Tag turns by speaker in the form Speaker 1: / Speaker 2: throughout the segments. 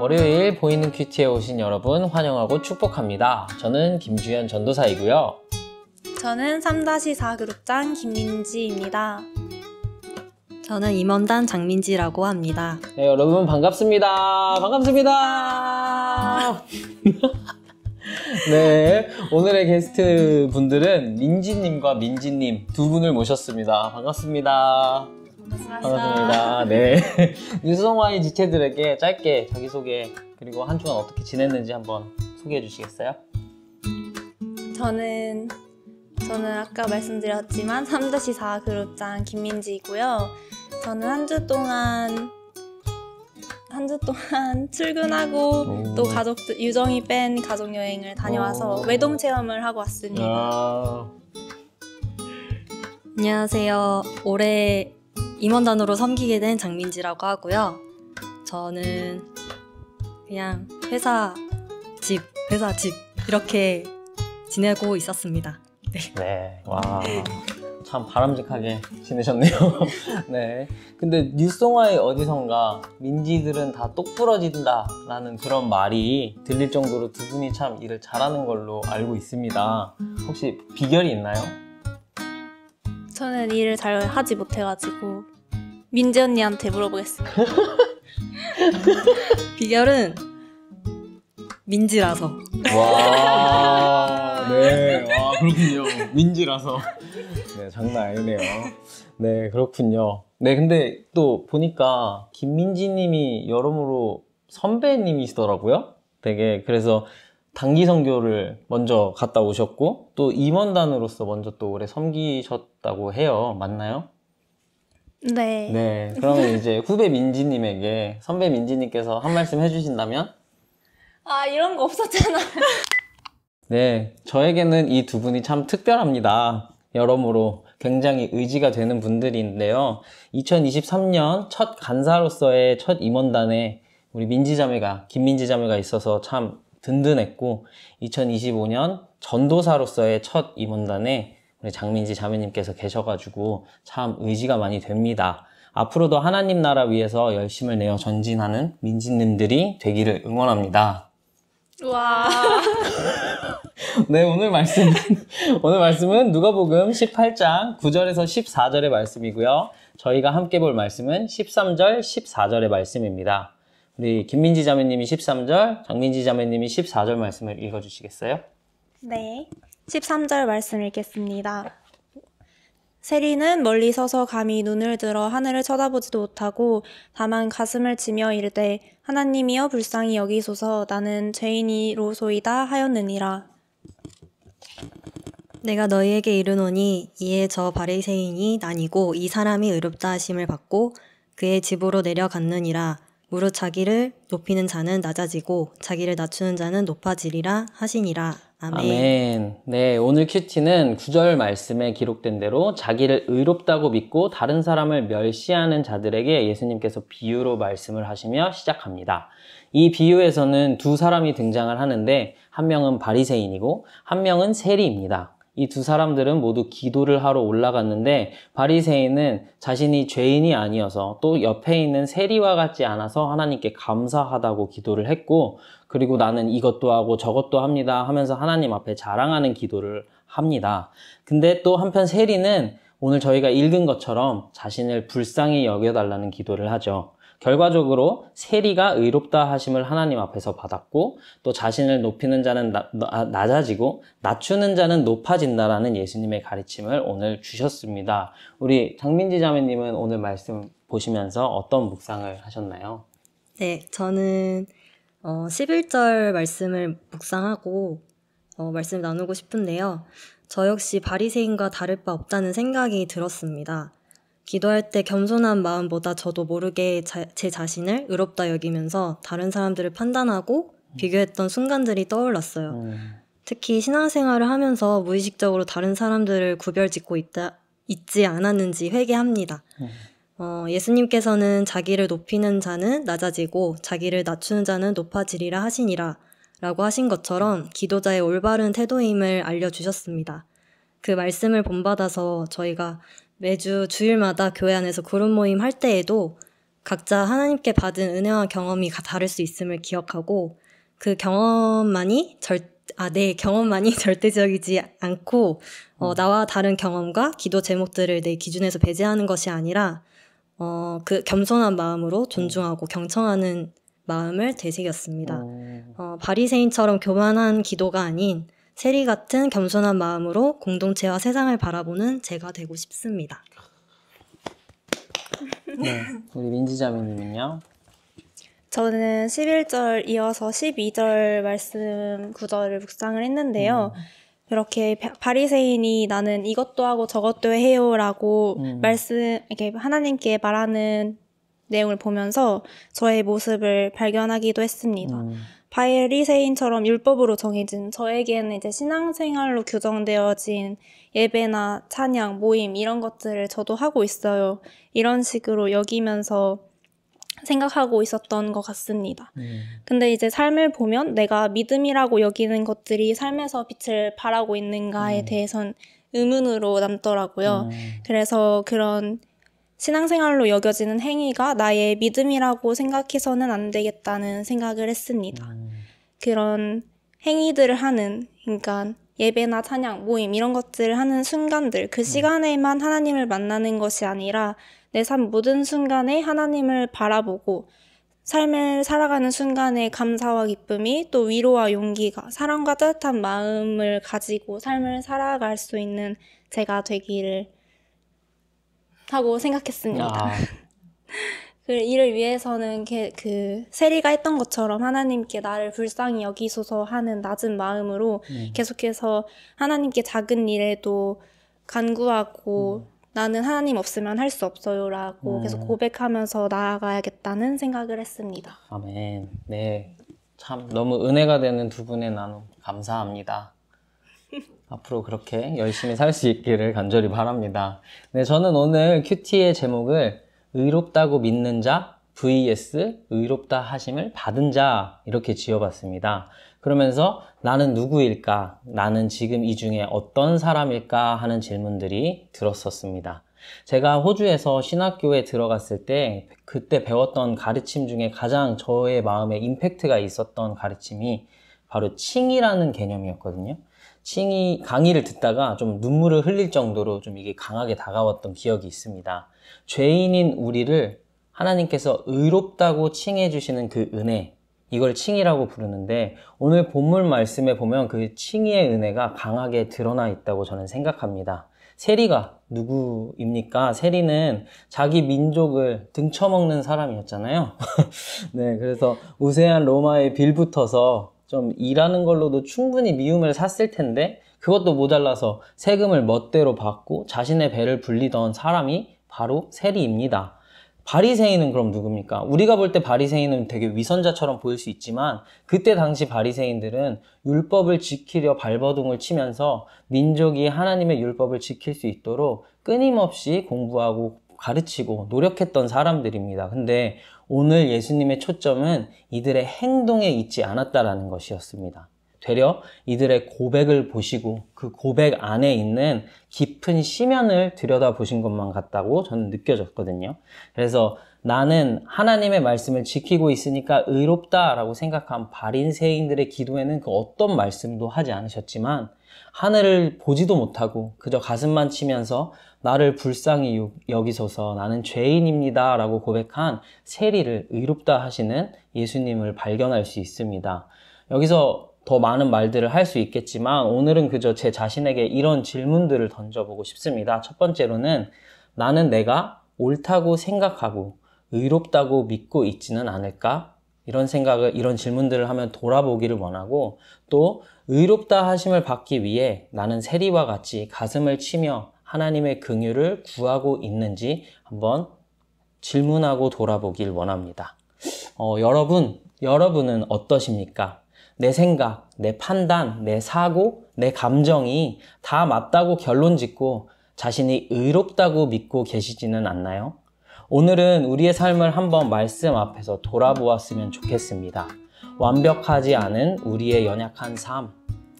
Speaker 1: 월요일 보이는 큐티에 오신 여러분 환영하고 축복합니다. 저는 김주현 전도사이고요.
Speaker 2: 저는 3-4 그룹장 김민지입니다.
Speaker 3: 저는 임원단 장민지라고 합니다.
Speaker 1: 네, 여러분 반갑습니다. 반갑습니다. 네, 오늘의 게스트 분들은 민지님과 민지님 두 분을 모셨습니다. 반갑습니다. 반갑습니다. 네. 뉴스동아이 지체들에게 짧게 자기소개 그리고 한 주간 어떻게 지냈는지 한번 소개해 주시겠어요?
Speaker 2: 저는 아까 말씀드렸지만 3-4 그룹장 김민지이고요. 저는 한 주 동안 출근하고 또 가족들 유정이 뺀 가족여행을 다녀와서 외동 체험을 하고 왔습니다.
Speaker 3: 안녕하세요. 올해 임원단으로 섬기게 된 장민지라고 하고요. 저는 그냥 회사 집 이렇게 지내고 있었습니다.
Speaker 1: 네. 와, 참 바람직하게 지내셨네요. 네. 근데 뉴스동아의 어디선가 민지들은 다 똑부러진다 라는 그런 말이 들릴 정도로 두 분이 참 일을 잘하는 걸로 알고 있습니다. 혹시 비결이 있나요?
Speaker 2: 저는 일을 잘 하지 못해가지고 민지 언니한테 물어보겠습니다.
Speaker 3: 비결은 민지라서.
Speaker 1: 와, 네. 와, 그렇군요. 민지라서. 네, 장난 아니네요. 네, 그렇군요. 네, 근데 또 보니까 김민지 님이 여러모로 선배님이시더라고요. 되게, 그래서 단기 선교를 먼저 갔다 오셨고, 또 임원단으로서 먼저 또 오래 섬기셨다고 해요. 맞나요?
Speaker 2: 네.
Speaker 1: 네, 그러면 이제 후배 민지님에게 선배 민지님께서 한 말씀 해주신다면?
Speaker 2: 아, 이런 거 없었잖아.
Speaker 1: 네, 저에게는 이 두 분이 참 특별합니다. 여러모로 굉장히 의지가 되는 분들인데요. 2023년 첫 간사로서의 첫 임원단에 우리 민지자매가, 김민지자매가 있어서 참 든든했고, 2025년 전도사로서의 첫 임원단에 우리 장민지 자매님께서 계셔가지고 참 의지가 많이 됩니다. 앞으로도 하나님 나라 위해서 열심을 내어 전진하는 민지님들이 되기를 응원합니다.
Speaker 2: 와.
Speaker 1: 네, 오늘 말씀은 누가복음 18장 9절에서 14절의 말씀이고요. 저희가 함께 볼 말씀은 13절, 14절의 말씀입니다. 우리 김민지 자매님이 13절, 장민지 자매님이 14절 말씀을 읽어주시겠어요?
Speaker 2: 네. 13절 말씀 읽겠습니다. 세리는 멀리 서서 감히 눈을 들어 하늘을 쳐다보지도 못하고 다만 가슴을 치며 이르되 하나님이여 불쌍히 여기소서 나는 죄인이로소이다 하였느니라.
Speaker 3: 내가 너희에게 이르노니 이에 저 바리새인이 나니고 이 사람이 의롭다 하심을 받고 그의 집으로 내려갔느니라. 무릇 자기를 높이는 자는 낮아지고 자기를 낮추는 자는 높아지리라 하시니라. 아멘.
Speaker 1: 아멘. 네, 오늘 큐티는 9절 말씀에 기록된 대로 자기를 의롭다고 믿고 다른 사람을 멸시하는 자들에게 예수님께서 비유로 말씀을 하시며 시작합니다. 이 비유에서는 두 사람이 등장을 하는데 한 명은 바리새인이고 한 명은 세리입니다. 이 두 사람들은 모두 기도를 하러 올라갔는데 바리새인은 자신이 죄인이 아니어서 또 옆에 있는 세리와 같지 않아서 하나님께 감사하다고 기도를 했고, 그리고 나는 이것도 하고 저것도 합니다 하면서 하나님 앞에 자랑하는 기도를 합니다. 근데 또 한편 세리는 오늘 저희가 읽은 것처럼 자신을 불쌍히 여겨달라는 기도를 하죠. 결과적으로 세리가 의롭다 하심을 하나님 앞에서 받았고, 또 자신을 높이는 자는 낮아지고 낮추는 자는 높아진다라는 예수님의 가르침을 오늘 주셨습니다. 우리 장민지 자매님은 오늘 말씀 보시면서 어떤 묵상을 하셨나요?
Speaker 3: 네, 저는 11절 말씀을 묵상하고 말씀 나누고 싶은데요. 저 역시 바리새인과 다를 바 없다는 생각이 들었습니다. 기도할 때 겸손한 마음보다 저도 모르게 제 자신을 의롭다 여기면서 다른 사람들을 판단하고 비교했던 순간들이 떠올랐어요. 특히 신앙생활을 하면서 무의식적으로 다른 사람들을 구별짓고 있지 않았는지 회개합니다. 예수님께서는 자기를 높이는 자는 낮아지고 자기를 낮추는 자는 높아지리라 하시니라 라고 하신 것처럼 기도자의 올바른 태도임을 알려주셨습니다. 그 말씀을 본받아서 저희가 매주 주일마다 교회 안에서 그룹 모임 할 때에도 각자 하나님께 받은 은혜와 경험이 다를 수 있음을 기억하고 그 내 경험만이 절대적이지 않고 나와 다른 경험과 기도 제목들을 내 기준에서 배제하는 것이 아니라 그 겸손한 마음으로 존중하고 경청하는 마음을 되새겼습니다. 바리새인처럼 교만한 기도가 아닌 세리 같은 겸손한 마음으로 공동체와 세상을 바라보는 제가 되고 싶습니다.
Speaker 1: 네, 우리 민지자매님은요?
Speaker 2: 저는 11절 이어서 12절 말씀 구절을 묵상을 했는데요. 그렇게 바리새인이 나는 이것도 하고 저것도 해요라고 이렇게 하나님께 말하는 내용을 보면서 저의 모습을 발견하기도 했습니다. 바리새인처럼 율법으로 정해진 저에게는 이제 신앙생활로 규정되어진 예배나 찬양, 모임 이런 것들을 저도 하고 있어요. 이런 식으로 여기면서 생각하고 있었던 것 같습니다. 근데 이제 삶을 보면 내가 믿음이라고 여기는 것들이 삶에서 빛을 발하고 있는가에 대해선 의문으로 남더라고요. 그래서 그런 신앙생활로 여겨지는 행위가 나의 믿음이라고 생각해서는 안 되겠다는 생각을 했습니다. 그런 행위들을 하는, 그러니까 예배나 찬양, 모임 이런 것들을 하는 순간들, 그 시간에만 하나님을 만나는 것이 아니라 내 삶 모든 순간에 하나님을 바라보고 삶을 살아가는 순간에 감사와 기쁨이 또 위로와 용기가 사랑과 따뜻한 마음을 가지고 삶을 살아갈 수 있는 제가 되기를 하고 생각했습니다. 이를 위해서는 그 세리가 했던 것처럼 하나님께 나를 불쌍히 여기소서 하는 낮은 마음으로 계속해서 하나님께 작은 일에도 간구하고 나는 하나님 없으면 할 수 없어요 라고 계속 고백하면서 나아가야겠다는 생각을 했습니다.
Speaker 1: 아멘. 네, 참 너무 은혜가 되는 두 분의 나눔 감사합니다. 앞으로 그렇게 열심히 살 수 있기를 간절히 바랍니다. 네, 저는 오늘 큐티의 제목을 의롭다고 믿는 자 vs 의롭다 하심을 받은 자 이렇게 지어봤습니다. 그러면서 나는 누구일까? 나는 지금 이 중에 어떤 사람일까? 하는 질문들이 들었었습니다. 제가 호주에서 신학교에 들어갔을 때 그때 배웠던 가르침 중에 가장 저의 마음에 임팩트가 있었던 가르침이 바로 칭의라는 개념이었거든요. 칭의 강의를 듣다가 좀 눈물을 흘릴 정도로 좀 이게 강하게 다가왔던 기억이 있습니다. 죄인인 우리를 하나님께서 의롭다고 칭해 주시는 그 은혜, 이걸 칭의라고 부르는데 오늘 본문 말씀에 보면 그 칭의의 은혜가 강하게 드러나 있다고 저는 생각합니다. 세리가 누구입니까? 세리는 자기 민족을 등쳐먹는 사람이었잖아요. 네, 그래서 우세한 로마에 빌붙어서 좀 일하는 걸로도 충분히 미움을 샀을 텐데 그것도 모자라서 세금을 멋대로 받고 자신의 배를 불리던 사람이 바로 세리입니다. 바리새인은 그럼 누굽니까? 우리가 볼 때 바리새인은 되게 위선자처럼 보일 수 있지만 그때 당시 바리새인들은 율법을 지키려 발버둥을 치면서 민족이 하나님의 율법을 지킬 수 있도록 끊임없이 공부하고 가르치고 노력했던 사람들입니다. 근데 오늘 예수님의 초점은 이들의 행동에 있지 않았다라는 것이었습니다. 되려 이들의 고백을 보시고 그 고백 안에 있는 깊은 심연을 들여다보신 것만 같다고 저는 느껴졌거든요. 그래서 나는 하나님의 말씀을 지키고 있으니까 의롭다라고 생각한 바리새인들의 기도에는 그 어떤 말씀도 하지 않으셨지만 하늘을 보지도 못하고 그저 가슴만 치면서 나를 불쌍히 여기소서 나는 죄인입니다 라고 고백한 세리를 의롭다 하시는 예수님을 발견할 수 있습니다. 여기서 더 많은 말들을 할 수 있겠지만 오늘은 그저 제 자신에게 이런 질문들을 던져보고 싶습니다. 첫 번째로는 나는 내가 옳다고 생각하고 의롭다고 믿고 있지는 않을까? 이런 질문들을 하면 돌아보기를 원하고 또 의롭다 하심을 받기 위해 나는 세리와 같이 가슴을 치며 하나님의 긍휼을 구하고 있는지 한번 질문하고 돌아보길 원합니다. 여러분은 어떠십니까? 내 생각, 내 판단, 내 사고, 내 감정이 다 맞다고 결론 짓고 자신이 의롭다고 믿고 계시지는 않나요? 오늘은 우리의 삶을 한번 말씀 앞에서 돌아보았으면 좋겠습니다. 완벽하지 않은 우리의 연약한 삶,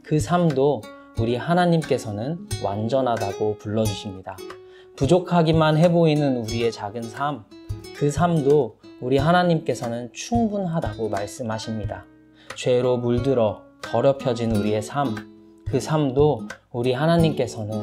Speaker 1: 그 삶도 우리 하나님께서는 완전하다고 불러주십니다. 부족하기만 해 보이는 우리의 작은 삶, 그 삶도 우리 하나님께서는 충분하다고 말씀하십니다. 죄로 물들어 더럽혀진 우리의 삶, 그 삶도 우리 하나님께서는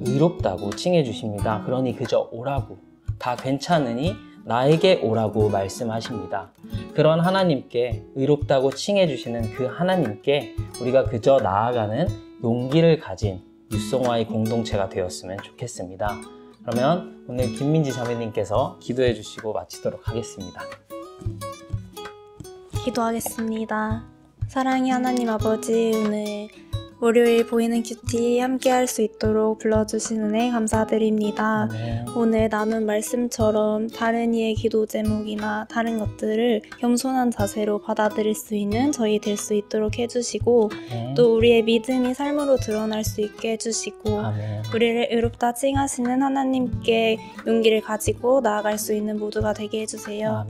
Speaker 1: 의롭다고 칭해 주십니다. 그러니 그저 오라고, 다 괜찮으니 나에게 오라고 말씀하십니다. 그런 하나님께, 의롭다고 칭해 주시는 그 하나님께 우리가 그저 나아가는 용기를 가진 유송화의 공동체가 되었으면 좋겠습니다. 그러면 오늘 김민지 자매님께서 기도해 주시고 마치도록 하겠습니다.
Speaker 2: 기도하겠습니다. 사랑의 하나님 아버지, 오늘 월요일 보이는 큐티 함께 할 수 있도록 불러주신 은혜 감사드립니다. 오늘 나눈 말씀처럼 다른 이의 기도 제목이나 다른 것들을 겸손한 자세로 받아들일 수 있는 저희 될 수 있도록 해주시고, 또 우리의 믿음이 삶으로 드러날 수 있게 해주시고, 우리를 의롭다 칭하시는 하나님께 용기를 가지고 나아갈 수 있는 모두가 되게 해주세요.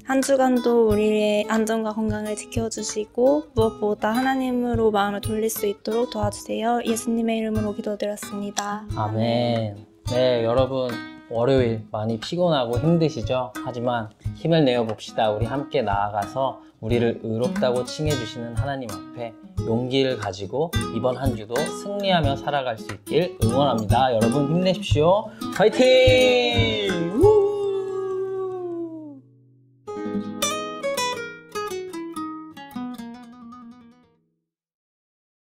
Speaker 2: 한 주간도 우리의 안전과 건강을 지켜주시고 무엇보다 하나님으로 마음을 돌릴 수 있도록 도와주세요. 예수님의 이름으로 기도드렸습니다.
Speaker 1: 아멘. 네, 여러분 월요일 많이 피곤하고 힘드시죠? 하지만 힘을 내어 봅시다. 우리 함께 나아가서 우리를 의롭다고 칭해 주시는 하나님 앞에 용기를 가지고 이번 한 주도 승리하며 살아갈 수 있길 응원합니다. 여러분 힘내십시오. 화이팅!